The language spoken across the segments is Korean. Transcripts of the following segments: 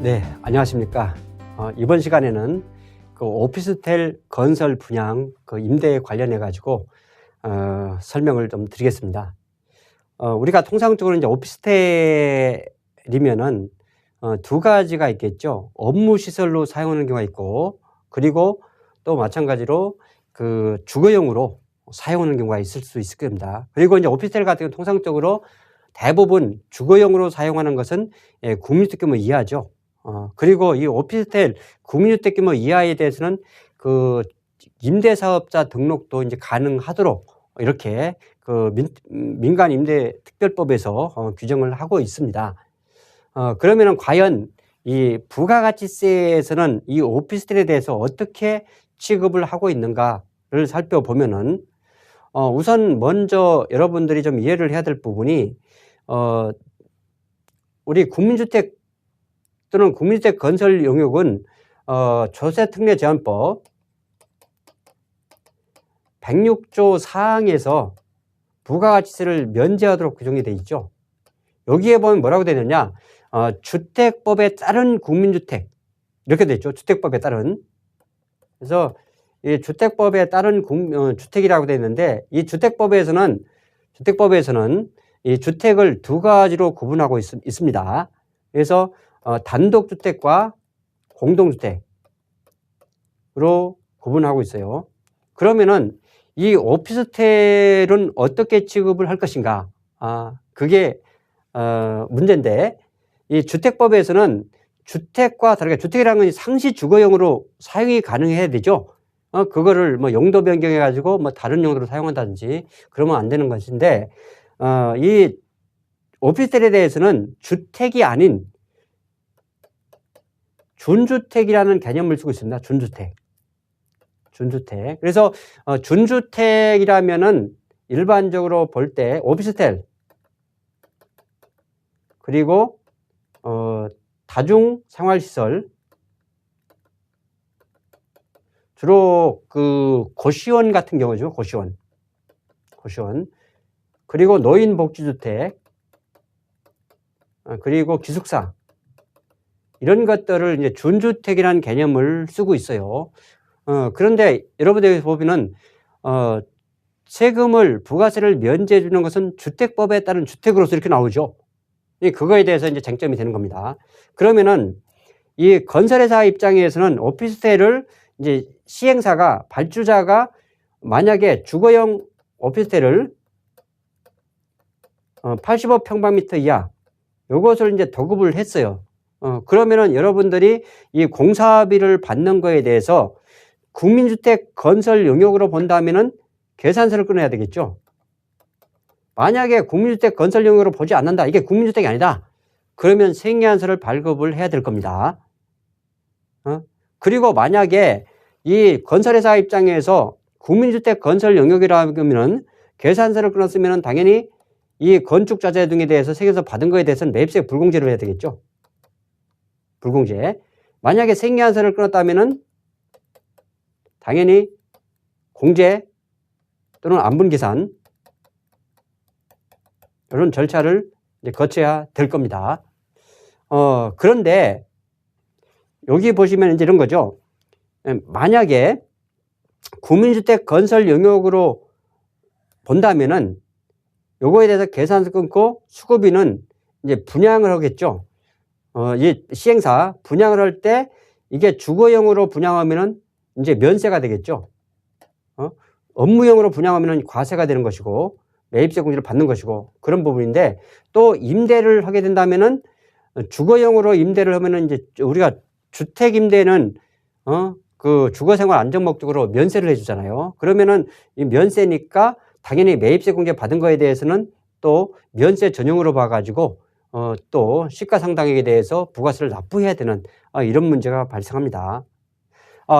네, 안녕하십니까. 이번 시간에는 그 오피스텔 건설 분양 그 임대에 관련해 가지고 설명을 좀 드리겠습니다. 우리가 통상적으로 이제 오피스텔이면은 두 가지가 있겠죠. 업무 시설로 사용하는 경우가 있고, 그리고 또 마찬가지로 그 주거용으로 사용하는 경우가 있을 수 있을 겁니다. 그리고 이제 오피스텔 같은 경우 통상적으로 대부분 주거용으로 사용하는 것은 국민주택 규모 이하죠. 그리고 이 오피스텔 국민주택 규모 이하에 대해서는 그 임대사업자 등록도 이제 가능하도록 이렇게 그 민간 임대 특별법에서 규정을 하고 있습니다. 그러면은 과연 이 부가가치세에서는 이 오피스텔에 대해서 어떻게 취급을 하고 있는가를 살펴보면은 우선 먼저 여러분들이 좀 이해를 해야 될 부분이 우리 국민주택 또는 국민주택 건설 용역은 조세특례제한법 106조 4항에서 부가가치세를 면제하도록 규정이 되어 있죠. 여기에 보면 뭐라고 되어 있느냐, 주택법에 따른 국민주택 이렇게 되어 있죠. 주택법에 따른. 그래서 이 주택법에 따른 주택이라고 되어 있는데, 이 주택법에서는 이 주택을 두 가지로 구분하고 있습니다. 그래서 단독주택과 공동주택으로 구분하고 있어요. 그러면은 이 오피스텔은 어떻게 취급을 할 것인가? 그게 문제인데, 이 주택법에서는 주택과 다르게 주택이라는 건 상시 주거용으로 사용이 가능해야 되죠. 그거를 뭐 용도 변경해 가지고 뭐 다른 용도로 사용한다든지 그러면 안 되는 것인데, 이 오피스텔에 대해서는 주택이 아닌 준주택이라는 개념을 쓰고 있습니다. 준주택. 그래서 준주택이라면은 일반적으로 볼 때 오피스텔, 그리고 다중 생활시설, 주로 그 고시원 같은 경우죠. 고시원. 그리고 노인복지주택, 그리고 기숙사, 이런 것들을 이제 준주택이라는 개념을 쓰고 있어요. 그런데 여러분들이 보면은 세금을, 부가세를 면제해 주는 것은 주택법에 따른 주택으로서 이렇게 나오죠. 그거에 대해서 이제 쟁점이 되는 겁니다. 그러면은 이 건설회사 입장에서는 오피스텔을 이제 시행사가, 발주자가 만약에 주거용 오피스텔을 85평방미터 이하 요것을 이제 도급을 했어요. 그러면은 여러분들이 이 공사비를 받는 거에 대해서 국민주택 건설 용역으로 본다면은 계산서를 끊어야 되겠죠. 만약에 국민주택 건설 용역으로 보지 않는다, 이게 국민주택이 아니다, 그러면 생계안서를 발급을 해야 될 겁니다. 그리고 만약에 이 건설회사 입장에서 국민주택 건설 용역이라고 하면은 계산서를 끊었으면은 당연히 이 건축자재 등에 대해서 세금서 받은 거에 대해서는 매입세 불공제를 해야 되겠죠. 불공제. 만약에 생계안서를 끊었다면은 당연히 공제 또는 안분계산, 이런 절차를 이제 거쳐야 될 겁니다. 그런데 여기 보시면 이제 이런 거죠. 만약에 국민주택 건설 용역으로 본다면은 요거에 대해서 계산서 끊고 수급비는 이제 분양을 하겠죠. 이 시행사 분양을 할 때 이게 주거용으로 분양하면은 이제 면세가 되겠죠. 업무용으로 분양하면은 과세가 되는 것이고 매입세 공제를 받는 것이고 그런 부분인데, 또 임대를 하게 된다면은 주거용으로 임대를 하면은 이제 우리가 주택 임대는 그 주거생활 안정 목적으로 면세를 해주잖아요. 그러면은 이 면세니까 당연히 매입세 공제 받은 거에 대해서는 또 면세 전용으로 봐가지고 또 시가상당액에 대해서 부가세를 납부해야 되는 이런 문제가 발생합니다.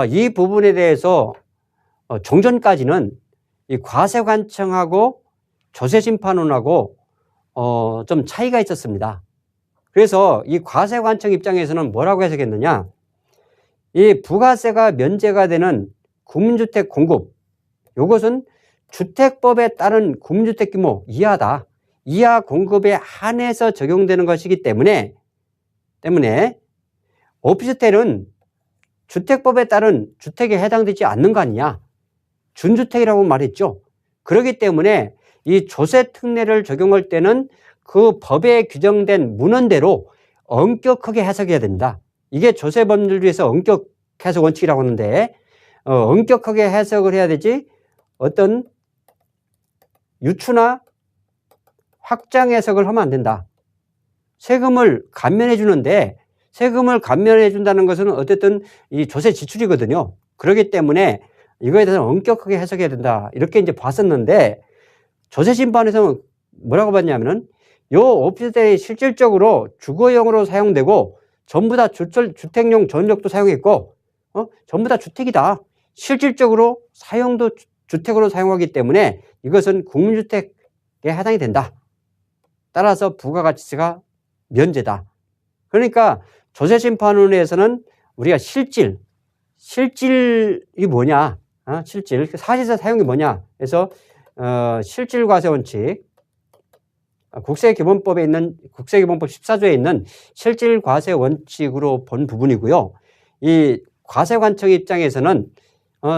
이 부분에 대해서 종전까지는 이 과세관청하고 조세심판원하고 좀 차이가 있었습니다. 그래서 이 과세관청 입장에서는 뭐라고 해석했느냐, 이 부가세가 면제가 되는 국민주택 공급, 이것은 주택법에 따른 국민주택 규모 이하다, 이하 공급에 한해서 적용되는 것이기 때문에 오피스텔은 주택법에 따른 주택에 해당되지 않는 거 아니냐. 준주택이라고 말했죠. 그렇기 때문에 이 조세 특례를 적용할 때는 그 법에 규정된 문헌대로 엄격하게 해석해야 됩니다. 이게 조세법률에서 엄격 해석 원칙이라고 하는데 엄격하게 해석을 해야 되지 어떤 유추나 확장 해석을 하면 안 된다. 세금을 감면해 주는데 세금을 감면해 준다는 것은 어쨌든 이 조세 지출이거든요. 그렇기 때문에 이거에 대해서 엄격하게 해석해야 된다. 이렇게 이제 봤었는데 조세심판에서는 뭐라고 봤냐면은 요 오피스텔이 실질적으로 주거용으로 사용되고 전부 다 주택용 전력도 사용했고 전부 다 주택이다. 실질적으로 사용도 주택으로 사용하기 때문에 이것은 국민주택에 해당이 된다. 따라서 부가가치세가 면제다. 그러니까 조세심판원에서는 우리가 실질이 뭐냐? 실질, 사실상 사용이 뭐냐? 그래서 실질과세원칙, 국세기본법에 있는 국세기본법 14조에 있는 실질과세원칙으로 본 부분이고요. 이 과세관청 입장에서는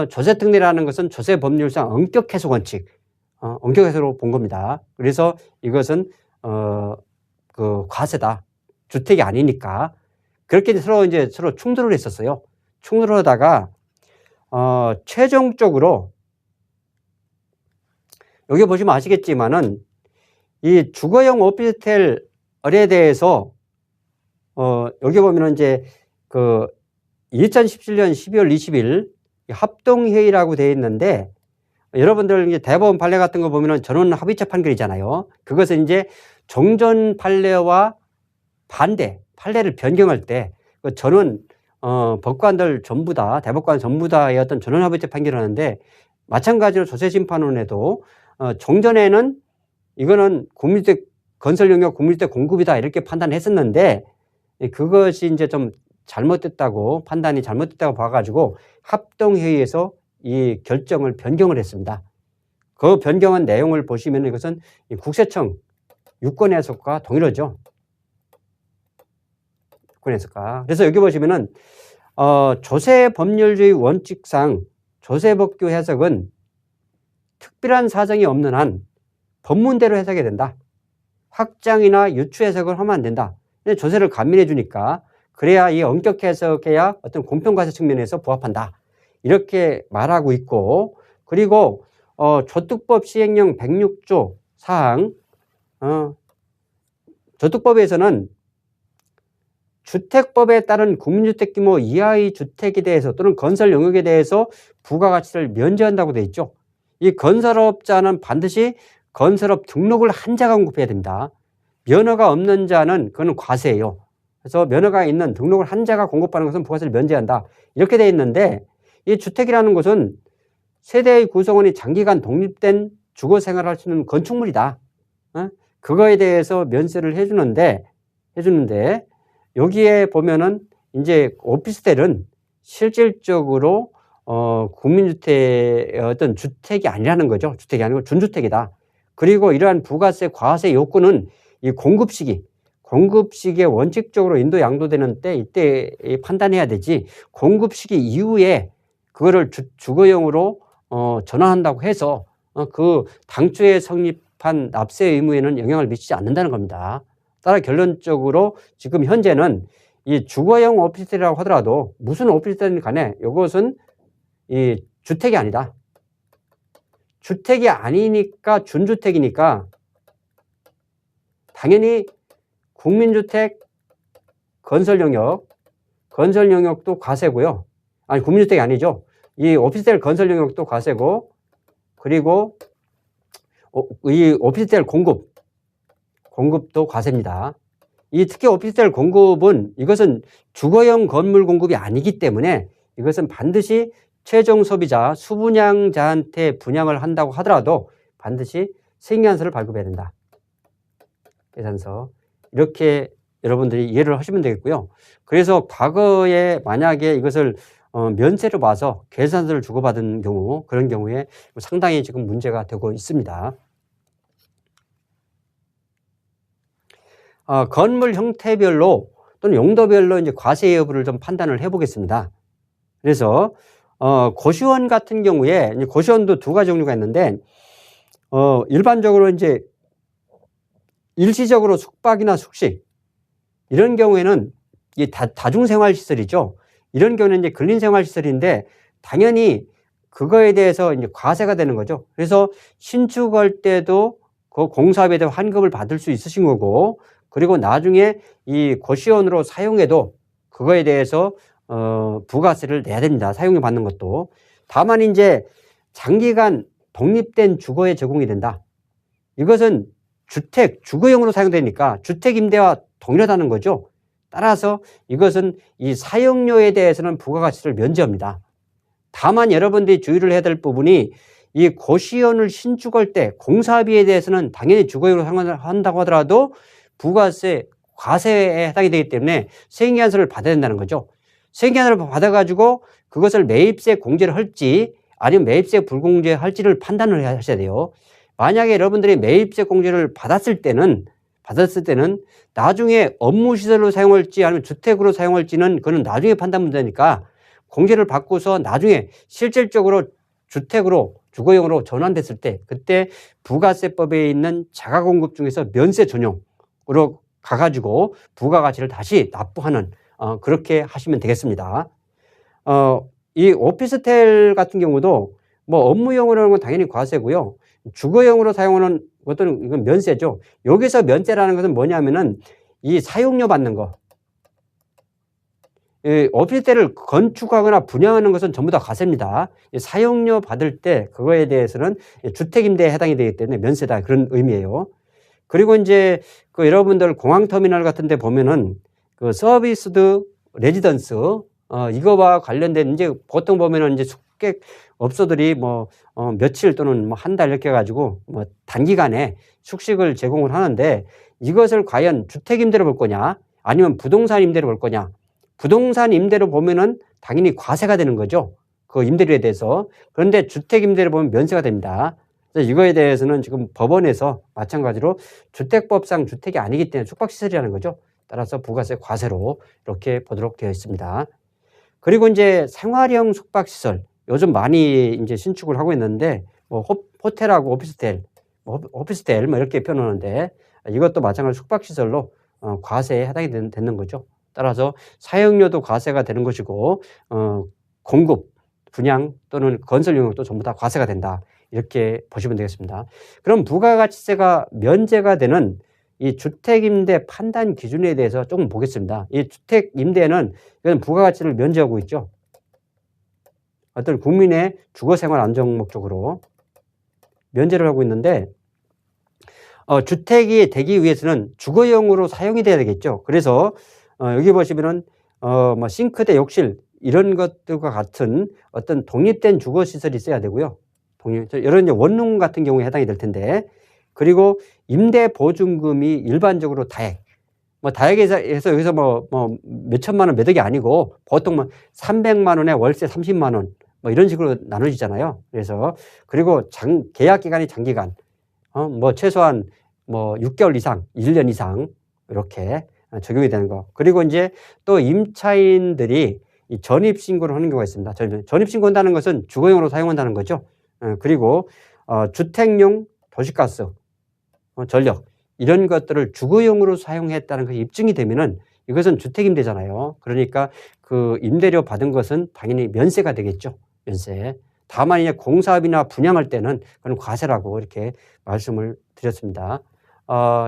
조세특례라는 것은 조세법률상 엄격해석원칙, 엄격해석으로 본 겁니다. 그래서 이것은 그 과세다. 주택이 아니니까. 그렇게 서로 충돌을 했었어요. 충돌을 하다가 최종적으로 여기 보시면 아시겠지만은 이 주거용 오피스텔에 대해서 여기 보면은 이제 그 2017년 12월 20일 합동회의라고 되어 있는데 여러분들 이제 대법원 판례 같은 거 보면은 전원 합의체 판결이잖아요. 그것은 이제 종전 판례와 반대 판례를 변경할 때 그 전원 법관들 전부 다 대법관 전부 다의 어떤 전원 합의체 판결을 하는데 마찬가지로 조세심판원에도 종전에는 이거는 국민주택 건설 용역 국민주택 공급이다 이렇게 판단했었는데 그것이 이제 좀 잘못됐다고 판단이 잘못됐다고 봐가지고 합동회의에서 이 결정을 변경을 했습니다. 그 변경한 내용을 보시면 이것은 국세청 유권해석과 동일하죠. 유권해석과. 그래서 여기 보시면은 조세법률주의 원칙상 조세법규 해석은 특별한 사정이 없는 한 법문대로 해석해야 된다. 확장이나 유추 해석을 하면 안 된다. 조세를 감면해 주니까 그래야 이 엄격 해석해야 어떤 공평과세 측면에서 부합한다. 이렇게 말하고 있고 그리고 조특법 시행령 106조 사항 조특법에서는 주택법에 따른 국민주택 규모 이하의 주택에 대해서 또는 건설 영역에 대해서 부가가치를 면제한다고 되어 있죠. 이 건설업자는 반드시 건설업 등록을 한 자가 공급해야 됩니다. 면허가 없는 자는 그거는 과세예요. 그래서 면허가 있는 등록을 한 자가 공급하는 것은 부가세를 면제한다. 이렇게 되어 있는데 이 주택이라는 것은 세대의 구성원이 장기간 독립된 주거 생활을 할 수 있는 건축물이다. 그거에 대해서 면세를 해주는데 여기에 보면은 이제 오피스텔은 실질적으로 국민주택의 어떤 주택이 아니라는 거죠. 주택이 아니고 준주택이다. 그리고 이러한 부가세 과세 요건은 이 공급 시기에 원칙적으로 인도 양도되는 때 이때 판단해야 되지 공급 시기 이후에 그거를 주거용으로 전환한다고 해서 그 당초에 성립한 납세 의무에는 영향을 미치지 않는다는 겁니다. 따라 결론적으로 지금 현재는 이 주거용 오피스텔이라고 하더라도 무슨 오피스텔이든 간에 이것은 이 주택이 아니다. 주택이 아니니까 준주택이니까 당연히 국민주택 건설 영역도 과세고요. 아니 국민주택이 아니죠. 이 오피스텔 건설 영역도 과세고 그리고 이 오피스텔 공급도 과세입니다. 이 특히 오피스텔 공급은 이것은 주거용 건물 공급이 아니기 때문에 이것은 반드시 최종 소비자 수분양자한테 분양을 한다고 하더라도 반드시 승인안서를 발급해야 된다. 계산서. 이렇게 여러분들이 이해를 하시면 되겠고요. 그래서 과거에 만약에 이것을 면세로 봐서 계산서를 주고받은 경우 그런 경우에 상당히 지금 문제가 되고 있습니다. 건물 형태별로 또는 용도별로 이제 과세 여부를 좀 판단을 해 보겠습니다. 그래서 고시원 같은 경우에 이제 고시원도 두 가지 종류가 있는데 일반적으로 이제 일시적으로 숙박이나 숙식 이런 경우에는 이 다중생활시설이죠. 이런 경우는 이제 근린생활시설인데 당연히 그거에 대해서 이제 과세가 되는 거죠. 그래서 신축할 때도 그 공사비에 대한 환급을 받을 수 있으신 거고, 그리고 나중에 이 고시원으로 사용해도 그거에 대해서 부가세를 내야 됩니다. 사용료 받는 것도. 다만 이제 장기간 독립된 주거에 제공이 된다. 이것은 주택, 주거용으로 사용되니까 주택 임대와 동일하다는 거죠. 따라서 이것은 이 사용료에 대해서는 부가가치를 면제합니다. 다만 여러분들이 주의를 해야 될 부분이 이 고시원을 신축할 때 공사비에 대해서는 당연히 주거용으로 사용한다고 하더라도 부가세, 과세에 해당이 되기 때문에 세액인하서를 받아야 된다는 거죠. 세액인하서를 받아가지고 그것을 매입세 공제를 할지 아니면 매입세 불공제 할지를 판단을 하셔야 돼요. 만약에 여러분들이 매입세 공제를 받았을 때는 나중에 업무시설로 사용할지 아니면 주택으로 사용할지는 그건 나중에 판단 문제니까 공제를 받고서 나중에 실질적으로 주택으로 주거용으로 전환됐을 때 그때 부가세법에 있는 자가공급 중에서 면세 전용으로 가가지고 부가가치를 다시 납부하는 그렇게 하시면 되겠습니다. 이 오피스텔 같은 경우도 뭐 업무용으로 하는 건 당연히 과세고요. 주거용으로 사용하는 것들은 이건 면세죠. 여기서 면세라는 것은 뭐냐면은 이 사용료 받는 거. 이 오피스텔을 건축하거나 분양하는 것은 전부 다 과세입니다. 사용료 받을 때 그거에 대해서는 주택임대에 해당이 되기 때문에 면세다 그런 의미예요. 그리고 이제 그 여러분들 공항터미널 같은 데 보면은 그 서비스드 레지던스 이거와 관련된 이제 보통 보면은 이제 숙객 업소들이 뭐 며칠 또는 뭐 한 달 이렇게 해가지고 뭐 단기간에 숙식을 제공을 하는데 이것을 과연 주택 임대로 볼 거냐 아니면 부동산 임대로 볼 거냐. 부동산 임대로 보면은 당연히 과세가 되는 거죠. 그 임대료에 대해서. 그런데 주택 임대로 보면 면세가 됩니다. 그래서 이거에 대해서는 지금 법원에서 마찬가지로 주택법상 주택이 아니기 때문에 숙박시설이라는 거죠. 따라서 부가세 과세로 이렇게 보도록 되어 있습니다. 그리고 이제 생활형 숙박시설 요즘 많이 이제 신축을 하고 있는데 뭐 호텔하고 오피스텔 뭐 이렇게 표현하는데 이것도 마찬가지로 숙박시설로 과세에 해당이 되는 거죠. 따라서 사용료도 과세가 되는 것이고 공급, 분양 또는 건설 용역도 전부 다 과세가 된다. 이렇게 보시면 되겠습니다. 그럼 부가가치세가 면제가 되는 이 주택임대 판단 기준에 대해서 조금 보겠습니다. 이 주택임대는 이건 부가가치를 면제하고 있죠. 어떤 국민의 주거생활 안정 목적으로 면제를 하고 있는데 주택이 되기 위해서는 주거용으로 사용이 돼야 되겠죠. 그래서 여기 보시면은 뭐 싱크대, 욕실 이런 것들과 같은 어떤 독립된 주거시설이 있어야 되고요. 이런 원룸 같은 경우에 해당이 될 텐데 그리고 임대보증금이 일반적으로 다액 뭐 다액에서 여기서 뭐 몇천만 원, 몇 억이 아니고 보통 뭐 300만 원에 월세 30만 원 뭐 이런 식으로 나눠지잖아요. 그래서 그리고 계약 기간이 장기간 뭐 최소한 뭐 6개월 이상, 1년 이상 이렇게 적용이 되는 거. 그리고 이제 또 임차인들이 이 전입신고를 하는 경우가 있습니다. 전입신고한다는 것은 주거용으로 사용한다는 거죠. 그리고 주택용 도시가스, 전력 이런 것들을 주거용으로 사용했다는 것이 입증이 되면은 이것은 주택임대잖아요. 그러니까 그 임대료 받은 것은 당연히 면세가 되겠죠. 면세. 다만 이제 공사비나 분양할 때는 그건 과세라고 이렇게 말씀을 드렸습니다.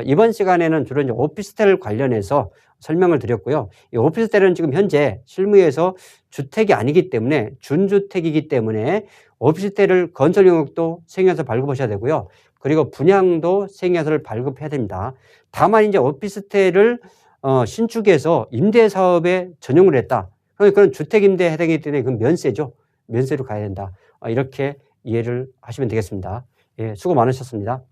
이번 시간에는 주로 이제 오피스텔 관련해서 설명을 드렸고요. 이 오피스텔은 지금 현재 실무에서 주택이 아니기 때문에 준주택이기 때문에 오피스텔을 건설 용역도 세액에서 발급하셔야 되고요. 그리고 분양도 세액에서를 발급해야 됩니다. 다만 이제 오피스텔을 신축해서 임대 사업에 전용을 했다. 그건 주택 임대에 해당이기 때문에 그건 면세죠. 면세로 가야 된다. 이렇게 이해를 하시면 되겠습니다. 예, 수고 많으셨습니다.